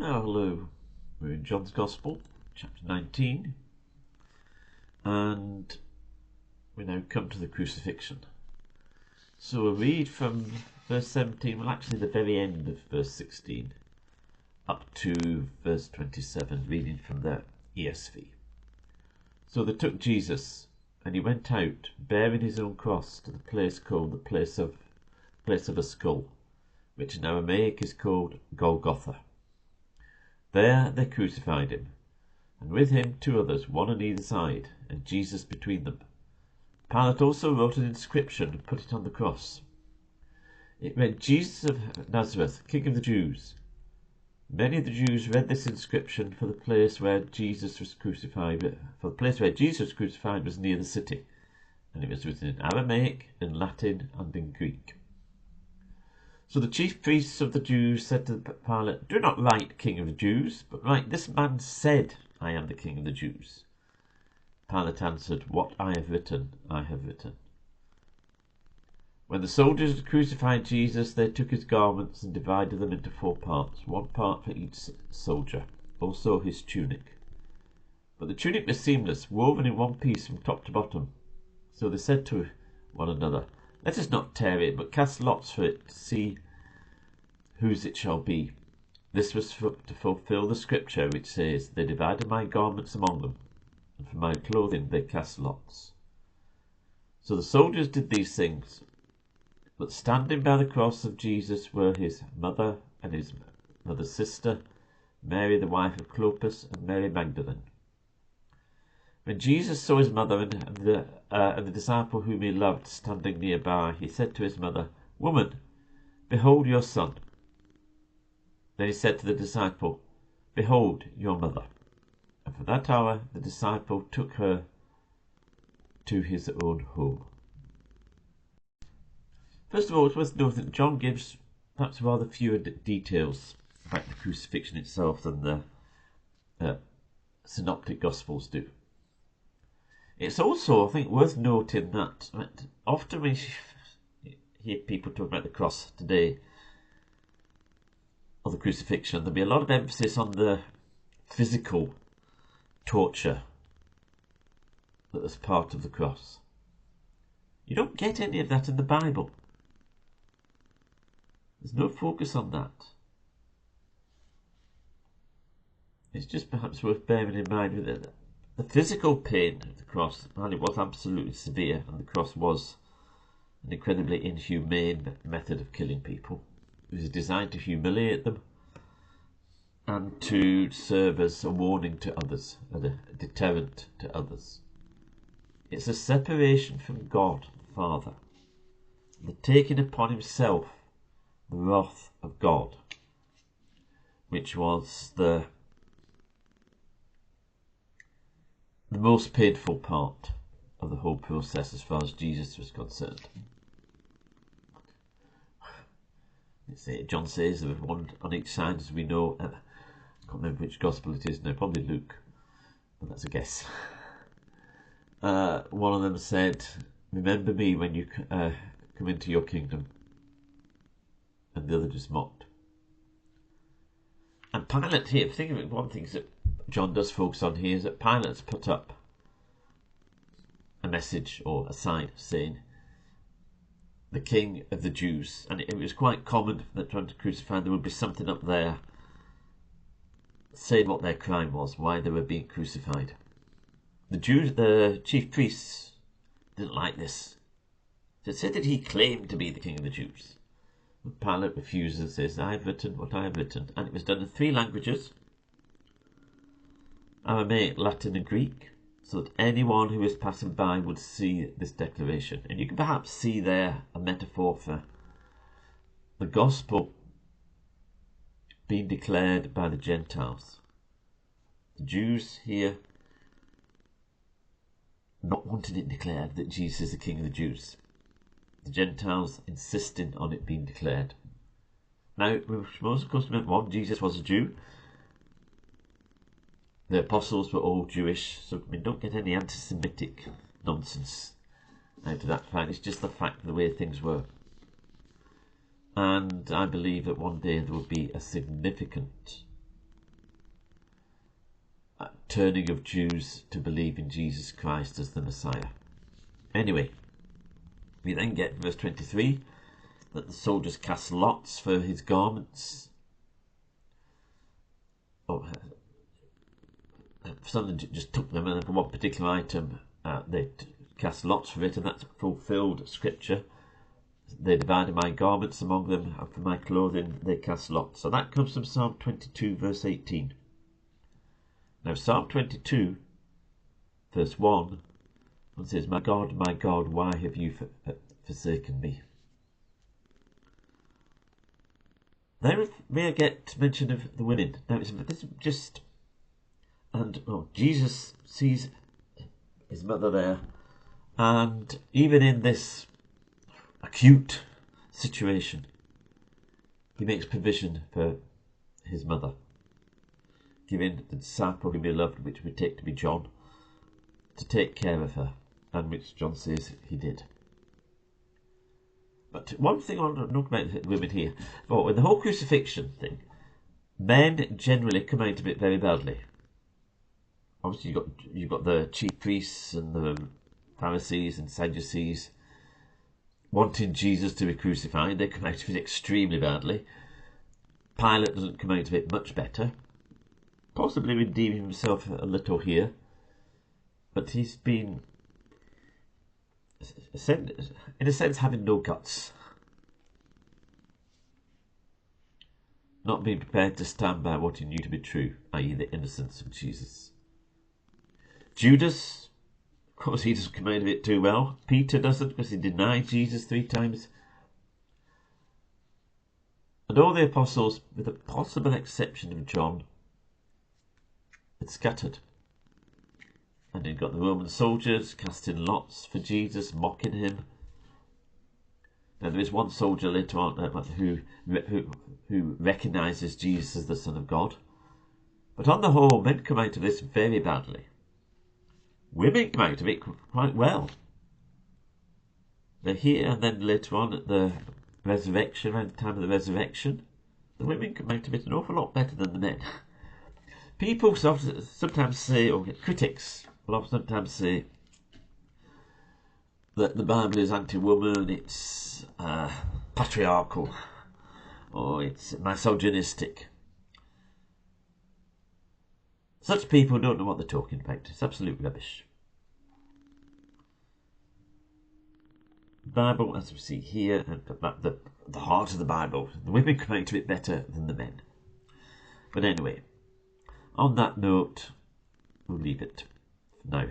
Hello, we're in John's Gospel, chapter 19, and we now come to the crucifixion. So we'll read from verse 17, well actually the very end of verse 16, up to verse 27, reading from the ESV. So they took Jesus, and he went out, bearing his own cross, to the place called the place of a skull, which in Aramaic is called Golgotha. There they crucified him, and with him 2 others, one on either side, and Jesus between them. Pilate also wrote an inscription and put it on the cross. It read, "Jesus of Nazareth, King of the Jews." Many of the Jews read this inscription, for the place where Jesus was crucified was near the city, and it was written in Aramaic, in Latin, and in Greek. So the chief priests of the Jews said to Pilate, "Do not write King of the Jews, but write, 'This man said, I am the King of the Jews.'" Pilate answered, "What I have written, I have written." When the soldiers had crucified Jesus, they took his garments and divided them into 4 parts, 1 part for each soldier, also his tunic. But the tunic was seamless, woven in one piece from top to bottom. So they said to one another, "Let us not tear it, but cast lots for it, to see whose it shall be." This was to fulfill the scripture which says, "They divided my garments among them, and for my clothing they cast lots." So the soldiers did these things. But standing by the cross of Jesus were his mother and his mother's sister, Mary the wife of Clopas, and Mary Magdalene. When Jesus saw his mother and the disciple whom he loved standing nearby, he said to his mother, "Woman, behold your son." Then he said to the disciple, "Behold your mother." And from that hour the disciple took her to his own home. First of all, it's worth noting that John gives perhaps rather fewer details about the crucifixion itself than the synoptic Gospels do. It's also, I think, worth noting that often we hear people talk about the cross today, or the crucifixion, there'll be a lot of emphasis on the physical torture that was part of the cross. You don't get any of that in the Bible. There's no focus on that. It's just perhaps worth bearing in mind that the physical pain of the cross, while it was absolutely severe, and the cross was an incredibly inhumane method of killing people, it was designed to humiliate them and to serve as a warning to others, and a deterrent to others. It's a separation from God the Father, the taking upon himself the wrath of God, which was the most painful part of the whole process as far as Jesus was concerned. John says there was one on each side, as we know. I can't remember which gospel it is now, probably Luke, but that's a guess. One of them said, "Remember me when you come into your kingdom," and the other just mocked. And Pilate here, think of it, one thing that John does focus on here is that Pilate's put up a message or a sign saying, "The King of the Jews," and it was quite common that trying to crucify there would be something up there saying what their crime was, why they were being crucified. The chief priests didn't like this. It said that he claimed to be the King of the Jews. But Pilate refuses and says, "I have written what I have written." And it was done in 3 languages, Aramaic, Latin and Greek, so that anyone who was passing by would see this declaration. And you can perhaps see there a metaphor for the gospel being declared by the Gentiles. The Jews here not wanting it declared that Jesus is the King of the Jews. The Gentiles insisting on it being declared. Now, we're supposed, of course, to remember, one, Jesus was a Jew. The apostles were all Jewish, so we don't get any anti-Semitic nonsense out of that fact. It's just the fact of the way things were. And I believe that one day there will be a significant turning of Jews to believe in Jesus Christ as the Messiah. Anyway, we then get verse 23, that the soldiers cast lots for his garments. Some just took them, and for one particular item they cast lots for it, and that's fulfilled scripture. They divided my garments among them, and for my clothing they cast lots. So that comes from Psalm 22 verse 18. Now Psalm 22 verse 1 says, my God, why have you forsaken me? There we get mention of the women. Now it's just, and Jesus sees his mother there, and even in this acute situation, he makes provision for his mother, giving the disciple whom he loved, which we take to be John, to take care of her, and which John says he did. But one thing I want to talk about women here, in the whole crucifixion thing, men generally come out of it very badly. Obviously you've got the chief priests and the Pharisees and Sadducees wanting Jesus to be crucified. They come out of it extremely badly. Pilate doesn't come out of it much better, possibly redeeming himself a little here, but he's been, in a sense, having no guts, not being prepared to stand by what he knew to be true, i.e. the innocence of Jesus. Judas, of course, he doesn't come out of it too well. Peter doesn't, because he denied Jesus 3 times. And all the apostles, with the possible exception of John, had scattered. And you've got the Roman soldiers casting lots for Jesus, mocking him. Now there is one soldier later on who recognises Jesus as the Son of God. But on the whole, men come out of this very badly. Women come out of it quite well. They're here, and then later on at the resurrection, around the time of the resurrection, the women come out of it an awful lot better than the men. People sometimes say, or critics will sometimes say, that the Bible is anti-woman, it's patriarchal, or it's misogynistic. Such people don't know what they're talking about. It's absolute rubbish. The Bible, as we see here, the heart of the Bible, the women come out of it better than the men. But anyway, on that note, we'll leave it for now.